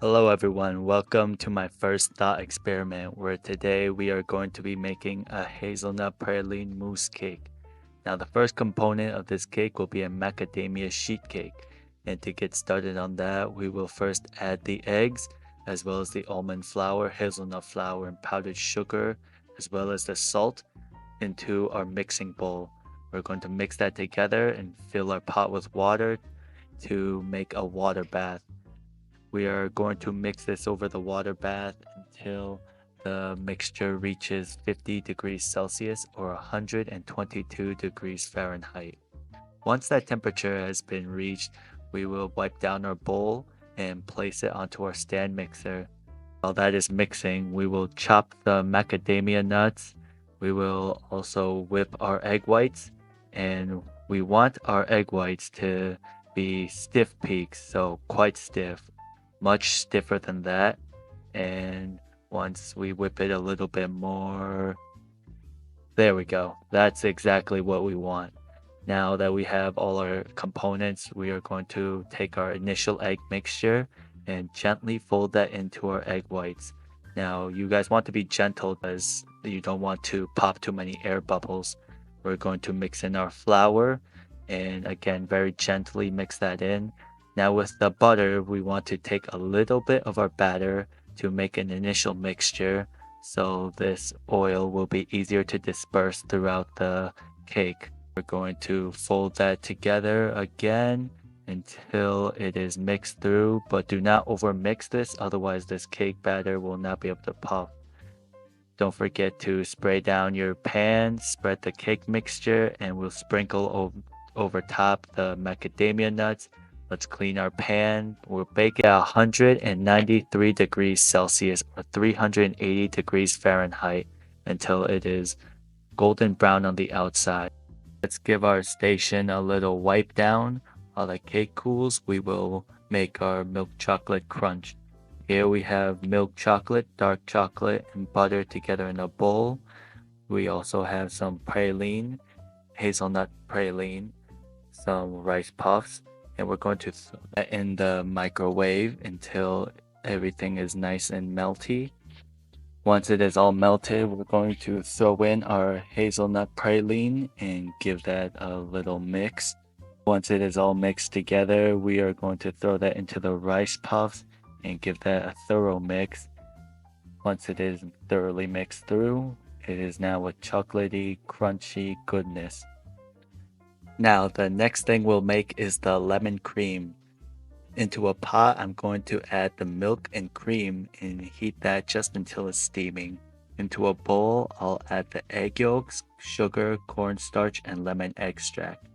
Hello everyone, welcome to my first thought experiment where today we are going to be making a hazelnut praline mousse cake. Now the first component of this cake will be a macadamia sheet cake. And to get started on that, we will first add the eggs as well as the almond flour, hazelnut flour, and powdered sugar as well as the salt into our mixing bowl. We're going to mix that together and fill our pot with water to make a water bath. We are going to mix this over the water bath until the mixture reaches 50 degrees Celsius or 122 degrees Fahrenheit. Once that temperature has been reached, we will wipe down our bowl and place it onto our stand mixer. While that is mixing, we will chop the macadamia nuts. We will also whip our egg whites, and we want our egg whites to be stiff peaks, so quite stiff, much stiffer than that. And once we whip it a little bit more, there we go. That's exactly what we want. Now that we have all our components, we are going to take our initial egg mixture and gently fold that into our egg whites. Now, you guys want to be gentle because you don't want to pop too many air bubbles. We're going to mix in our flour and again, very gently mix that in. Now, with the butter, we want to take a little bit of our batter to make an initial mixture so this oil will be easier to disperse throughout the cake. We're going to fold that together again until it is mixed through, but do not over mix this, otherwise this cake batter will not be able to puff. Don't forget to spray down your pan, spread the cake mixture, and we'll sprinkle over top the macadamia nuts. Let's clean our pan. We'll bake it at 193 degrees Celsius or 380 degrees Fahrenheit until it is golden brown on the outside. Let's give our station a little wipe down. While the cake cools, we will make our milk chocolate crunch. Here we have milk chocolate, dark chocolate, and butter together in a bowl. We also have some praline, hazelnut praline, some rice puffs, and we're going to throw that in the microwave until everything is nice and melty. Once it is all melted, we're going to throw in our hazelnut praline and give that a little mix. Once it is all mixed together, we are going to throw that into the rice puffs and give that a thorough mix. Once it is thoroughly mixed through, it is now a chocolatey, crunchy goodness. Now, the next thing we'll make is the lemon cream. Into a pot, I'm going to add the milk and cream and heat that just until it's steaming. Into a bowl, I'll add the egg yolks, sugar, cornstarch, and lemon extract.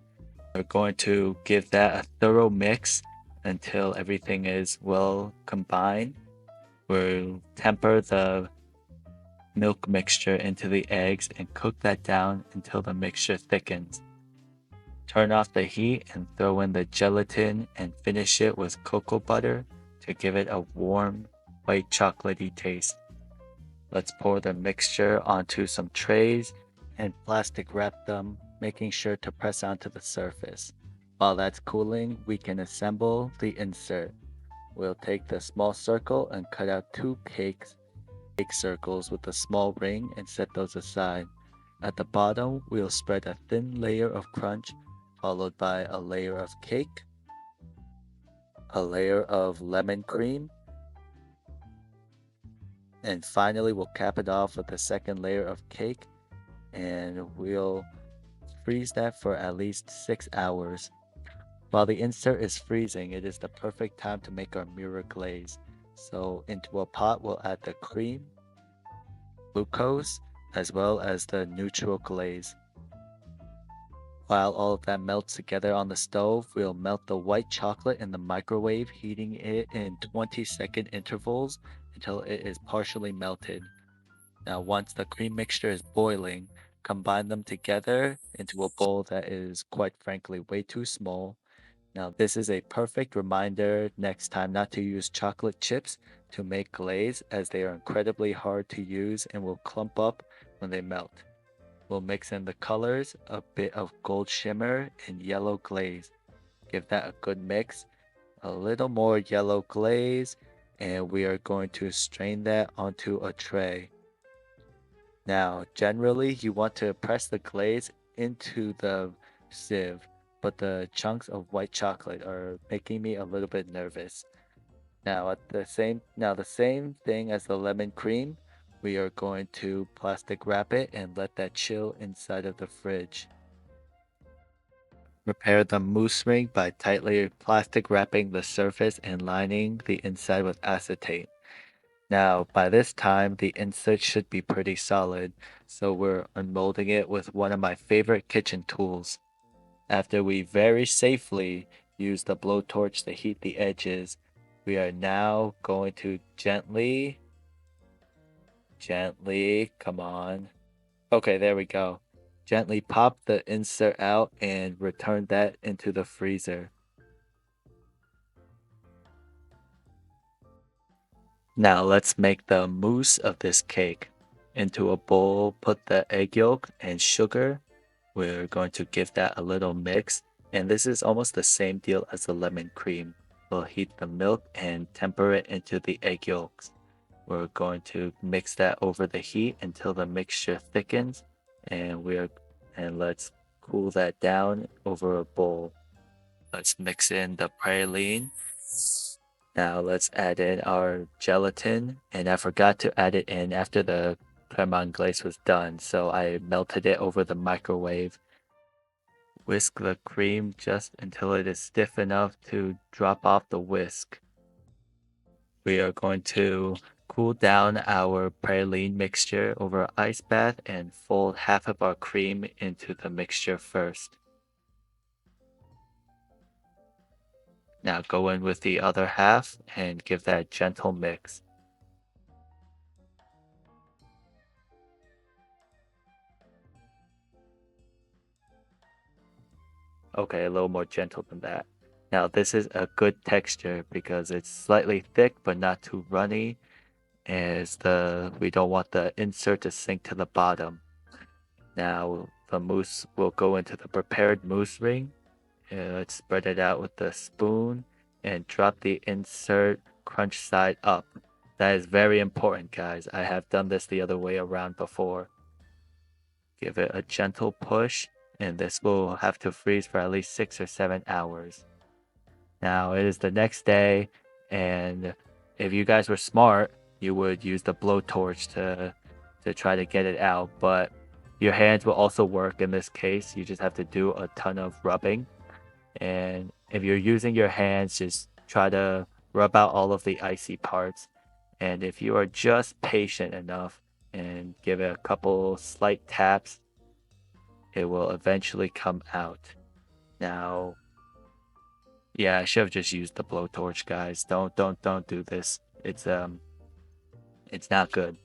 We're going to give that a thorough mix until everything is well combined. We'll temper the milk mixture into the eggs and cook that down until the mixture thickens. Turn off the heat and throw in the gelatin and finish it with cocoa butter to give it a warm, white chocolatey taste. Let's pour the mixture onto some trays and plastic wrap them, making sure to press onto the surface. While that's cooling, we can assemble the insert. We'll take the small circle and cut out two cake circles with a small ring and set those aside. At the bottom, we'll spread a thin layer of crunch followed by a layer of cake, a layer of lemon cream, and finally we'll cap it off with a second layer of cake, and we'll freeze that for at least 6 hours. While the insert is freezing, it is the perfect time to make our mirror glaze. So into a pot we'll add the cream, glucose, as well as the neutral glaze. While all of that melts together on the stove, we'll melt the white chocolate in the microwave, heating it in 20-second intervals until it is partially melted. Now, once the cream mixture is boiling, combine them together into a bowl that is quite frankly way too small. Now, this is a perfect reminder next time not to use chocolate chips to make glaze as they are incredibly hard to use and will clump up when they melt. We'll mix in the colors, a bit of gold shimmer and yellow glaze. Give that a good mix. A little more yellow glaze and we are going to strain that onto a tray. Now, generally, you want to press the glaze into the sieve, but the chunks of white chocolate are making me a little bit nervous. Now the same thing as the lemon cream, we are going to plastic wrap it and let that chill inside of the fridge. Prepare the mousse ring by tightly plastic wrapping the surface and lining the inside with acetate. Now, by this time, the insert should be pretty solid, so we're unmolding it with one of my favorite kitchen tools. After we very safely use the blowtorch to heat the edges, we are now going to gently, come on. Okay, there we go. Gently pop the insert out and return that into the freezer. Now let's make the mousse of this cake. Into a bowl, put the egg yolk and sugar. We're going to give that a little mix, and this is almost the same deal as the lemon cream. We'll heat the milk and temper it into the egg yolks. We're going to mix that over the heat until the mixture thickens, and let's cool that down over a bowl. Let's mix in the praline. Now let's add in our gelatin, and I forgot to add it in after the crème anglaise was done, so I melted it over the microwave. Whisk the cream just until it is stiff enough to drop off the whisk. We are going to cool down our praline mixture over an ice bath and fold half of our cream into the mixture first. Now go in with the other half and give that a gentle mix. Okay, a little more gentle than that. Now this is a good texture because it's slightly thick but not too runny, as we don't want the insert to sink to the bottom. Now the mousse will go into the prepared mousse ring. Let's spread it out with the spoon and drop the insert crunch side up. That is very important, guys. I have done this the other way around before. Give it a gentle push, and this will have to freeze for at least 6 or 7 hours. Now it is the next day, and if you guys were smart, you would use the blowtorch to try to get it out, but your hands will also work in this case. You just have to do a ton of rubbing. And if you're using your hands, just try to rub out all of the icy parts. And if you are just patient enough and give it a couple slight taps, it will eventually come out. Now, yeah, I should have just used the blowtorch, guys. Don't do this. It's not good.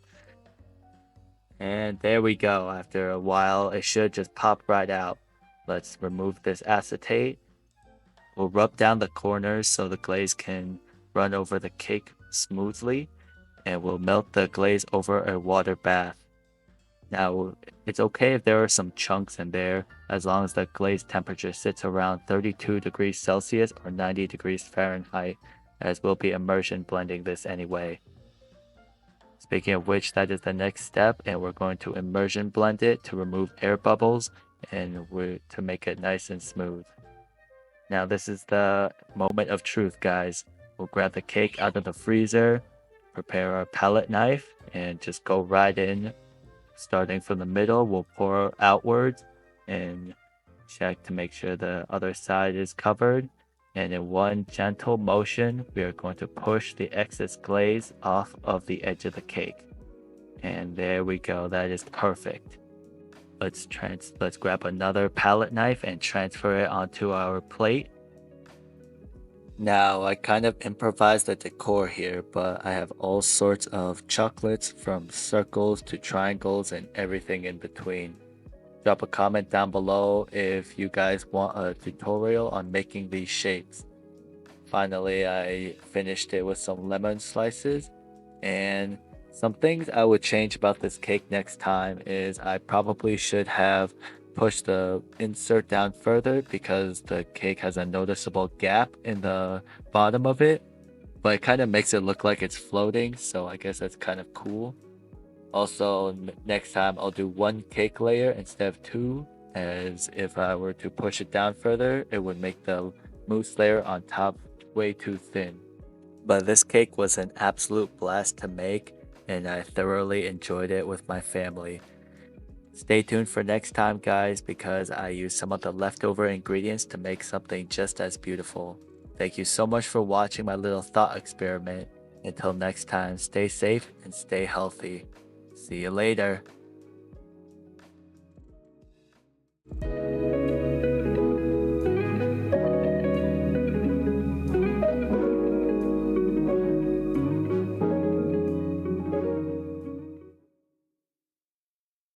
And there we go. After a while, it should just pop right out. Let's remove this acetate. We'll rub down the corners so the glaze can run over the cake smoothly, and we'll melt the glaze over a water bath. Now, it's okay if there are some chunks in there, as long as the glaze temperature sits around 32 degrees Celsius or 90 degrees Fahrenheit, as we'll be immersion blending this anyway. Speaking of which, that is the next step, and we're going to immersion blend it to remove air bubbles and to make it nice and smooth. Now this is the moment of truth, guys. We'll grab the cake out of the freezer, prepare our palette knife, and just go right in. Starting from the middle, we'll pour outwards and check to make sure the other side is covered. And in one gentle motion, we are going to push the excess glaze off of the edge of the cake. And there we go, that is perfect. Let's grab another palette knife and transfer it onto our plate. Now, I kind of improvised the decor here, but I have all sorts of chocolates from circles to triangles and everything in between. Drop a comment down below if you guys want a tutorial on making these shapes. Finally, I finished it with some lemon slices, and some things I would change about this cake next time is I probably should have pushed the insert down further because the cake has a noticeable gap in the bottom of it. but it kind of makes it look like it's floating, so I guess that's kind of cool. Also, next time I'll do one cake layer instead of two, as if I were to push it down further, it would make the mousse layer on top way too thin. But this cake was an absolute blast to make, and I thoroughly enjoyed it with my family. Stay tuned for next time, guys, because I used some of the leftover ingredients to make something just as beautiful. Thank you so much for watching my little thought experiment. Until next time, stay safe and stay healthy. See you later.